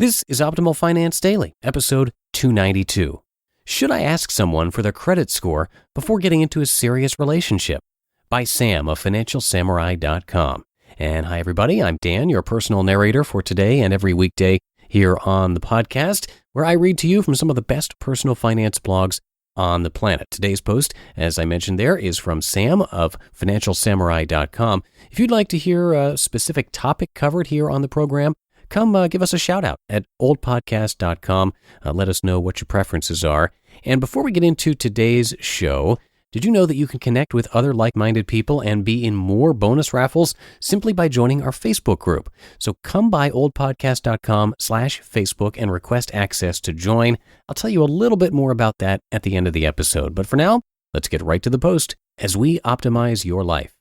This is Optimal Finance Daily, episode 292. Should I ask someone for their credit score before getting into a serious relationship? By Sam of FinancialSamurai.com. And hi everybody, I'm Dan, your personal narrator for today and every weekday here on the podcast, where I read to you from some of the best personal finance blogs on the planet. Today's post, as I mentioned there, is from Sam of FinancialSamurai.com. If you'd like to hear a specific topic covered here on the program, come give us a shout out at oldpodcast.com. Let us know what your preferences are. And before we get into today's show, did you know that you can connect with other like-minded people and be in more bonus raffles simply by joining our Facebook group? So come by oldpodcast.com/Facebook and request access to join. I'll tell you a little bit more about that at the end of the episode. But for now, let's get right to the post as we optimize your life.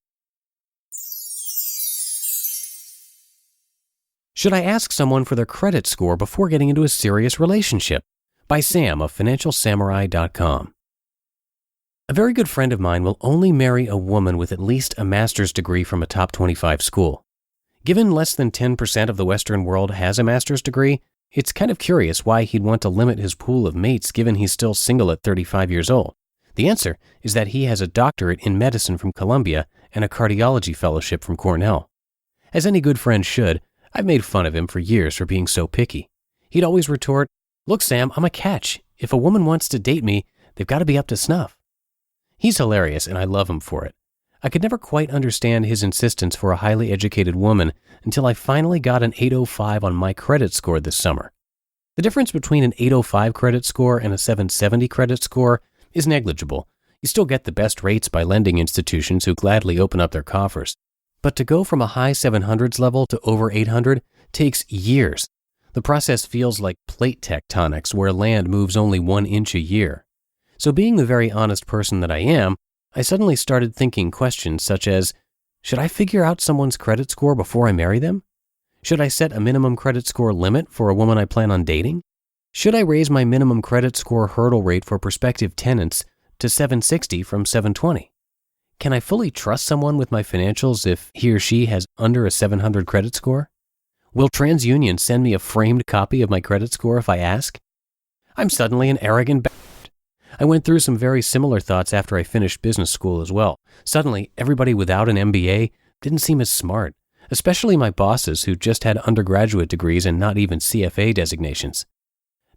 Should I ask someone for their credit score before getting into a serious relationship? By Sam of FinancialSamurai.com. A very good friend of mine will only marry a woman with at least a master's degree from a top 25 school. Given less than 10% of the Western world has a master's degree, it's kind of curious why he'd want to limit his pool of mates given he's still single at 35 years old. The answer is that he has a doctorate in medicine from Columbia and a cardiology fellowship from Cornell. As any good friend should, I've made fun of him for years for being so picky. He'd always retort, "Look, Sam, I'm a catch. If a woman wants to date me, they've got to be up to snuff." He's hilarious, and I love him for it. I could never quite understand his insistence for a highly educated woman until I finally got an 805 on my credit score this summer. The difference between an 805 credit score and a 770 credit score is negligible. You still get the best rates by lending institutions who gladly open up their coffers. But to go from a high 700s level to over 800 takes years. The process feels like plate tectonics where land moves only 1 inch a year. So being the very honest person that I am, I suddenly started thinking questions such as, should I figure out someone's credit score before I marry them? Should I set a minimum credit score limit for a woman I plan on dating? Should I raise my minimum credit score hurdle rate for prospective tenants to 760 from 720? Can I fully trust someone with my financials if he or she has under a 700 credit score? Will TransUnion send me a framed copy of my credit score if I ask? I'm suddenly an arrogant bastard. I went through some very similar thoughts after I finished business school as well. Suddenly, everybody without an MBA didn't seem as smart, especially my bosses who just had undergraduate degrees and not even CFA designations.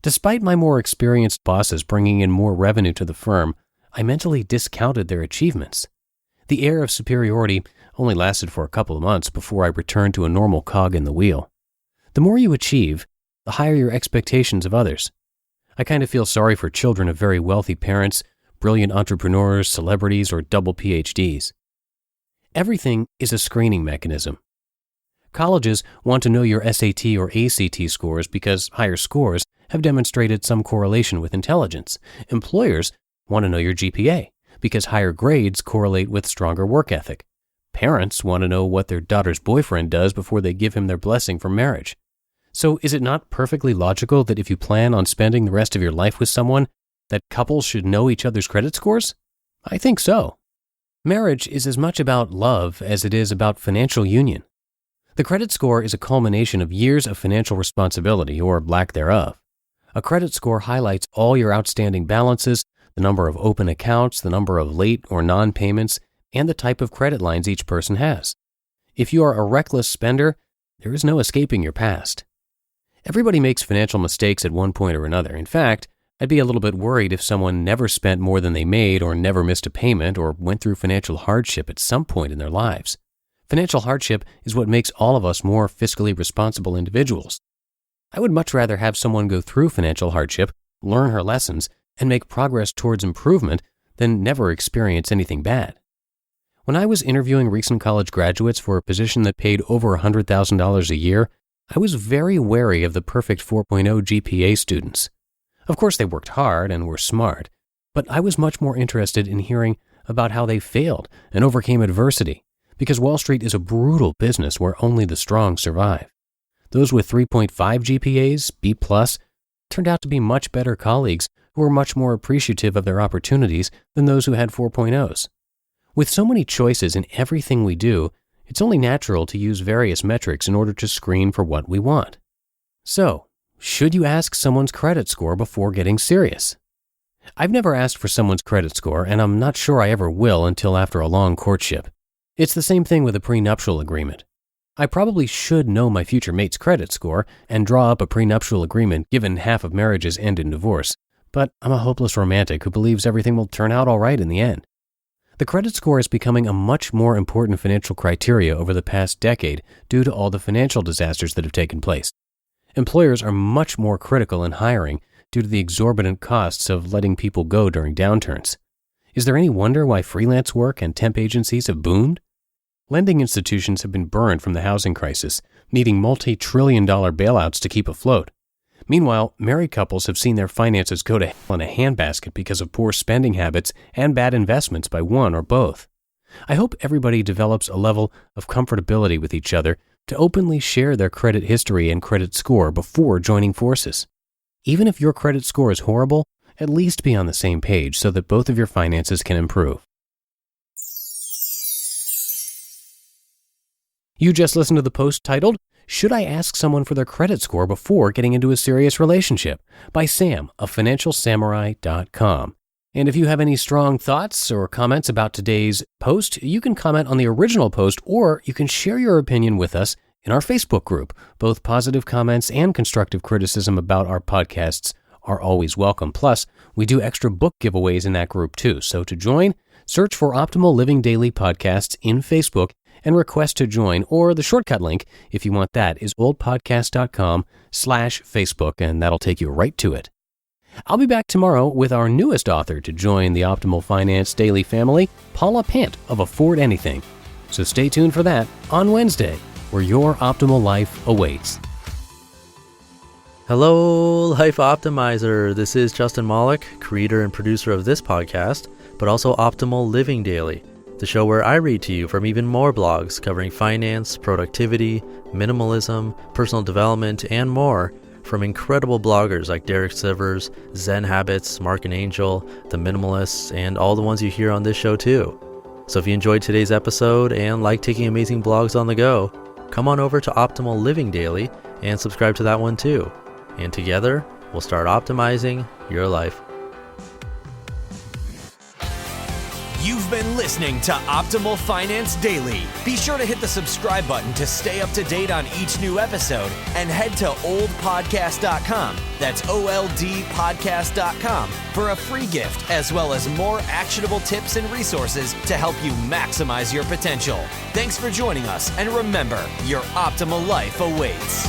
Despite my more experienced bosses bringing in more revenue to the firm, I mentally discounted their achievements. The air of superiority only lasted for a couple of months before I returned to a normal cog in the wheel. The more you achieve, the higher your expectations of others. I kind of feel sorry for children of very wealthy parents, brilliant entrepreneurs, celebrities, or double PhDs. Everything is a screening mechanism. Colleges want to know your SAT or ACT scores because higher scores have demonstrated some correlation with intelligence. Employers want to know your GPA because higher grades correlate with stronger work ethic. Parents want to know what their daughter's boyfriend does before they give him their blessing for marriage. So is it not perfectly logical that if you plan on spending the rest of your life with someone, that couples should know each other's credit scores? I think so. Marriage is as much about love as it is about financial union. The credit score is a culmination of years of financial responsibility or lack thereof. A credit score highlights all your outstanding balances, the number of open accounts, the number of late or non-payments, and the type of credit lines each person has. If you are a reckless spender, there is no escaping your past. Everybody makes financial mistakes at one point or another. In fact, I'd be a little bit worried if someone never spent more than they made or never missed a payment or went through financial hardship at some point in their lives. Financial hardship is what makes all of us more fiscally responsible individuals. I would much rather have someone go through financial hardship, learn her lessons, and make progress towards improvement than never experience anything bad. When I was interviewing recent college graduates for a position that paid over $100,000 a year, I was very wary of the perfect 4.0 GPA students. Of course, they worked hard and were smart, but I was much more interested in hearing about how they failed and overcame adversity, because Wall Street is a brutal business where only the strong survive. Those with 3.5 GPAs, B+, turned out to be much better colleagues who were much more appreciative of their opportunities than those who had 4.0s. With so many choices in everything we do, it's only natural to use various metrics in order to screen for what we want. So, should you ask someone's credit score before getting serious? I've never asked for someone's credit score, and I'm not sure I ever will until after a long courtship. It's the same thing with a prenuptial agreement. I probably should know my future mate's credit score and draw up a prenuptial agreement given half of marriages end in divorce, but I'm a hopeless romantic who believes everything will turn out all right in the end. The credit score is becoming a much more important financial criteria over the past decade due to all the financial disasters that have taken place. Employers are much more critical in hiring due to the exorbitant costs of letting people go during downturns. Is there any wonder why freelance work and temp agencies have boomed? Lending institutions have been burned from the housing crisis, needing multi-trillion-dollar bailouts to keep afloat. Meanwhile, married couples have seen their finances go to hell in a handbasket because of poor spending habits and bad investments by one or both. I hope everybody develops a level of comfortability with each other to openly share their credit history and credit score before joining forces. Even if your credit score is horrible, at least be on the same page so that both of your finances can improve. You just listened to the post titled, "Should I Ask Someone for Their Credit Score Before Getting into a Serious Relationship?" by Sam of FinancialSamurai.com. And if you have any strong thoughts or comments about today's post, you can comment on the original post or you can share your opinion with us in our Facebook group. Both positive comments and constructive criticism about our podcasts are always welcome. Plus, we do extra book giveaways in that group too. So to join, search for Optimal Living Daily Podcasts in Facebook and request to join, or the shortcut link, if you want that, is oldpodcast.com/Facebook, and that'll take you right to it. I'll be back tomorrow with our newest author to join the Optimal Finance Daily family, Paula Pant of Afford Anything. So stay tuned for that on Wednesday, where your optimal life awaits. Hello, Life Optimizer. This is Justin Malik, creator and producer of this podcast, but also Optimal Living Daily, the show where I read to you from even more blogs covering finance, productivity, minimalism, personal development, and more from incredible bloggers like Derek Sivers, Zen Habits, Mark and Angel, The Minimalists, and all the ones you hear on this show too. So if you enjoyed today's episode and like taking amazing blogs on the go, come on over to Optimal Living Daily and subscribe to that one too. And together, we'll start optimizing your life. You've been listening to Optimal Finance Daily. Be sure to hit the subscribe button to stay up to date on each new episode and head to oldpodcast.com. That's OLDpodcast.com for a free gift as well as more actionable tips and resources to help you maximize your potential. Thanks for joining us, and remember, your optimal life awaits.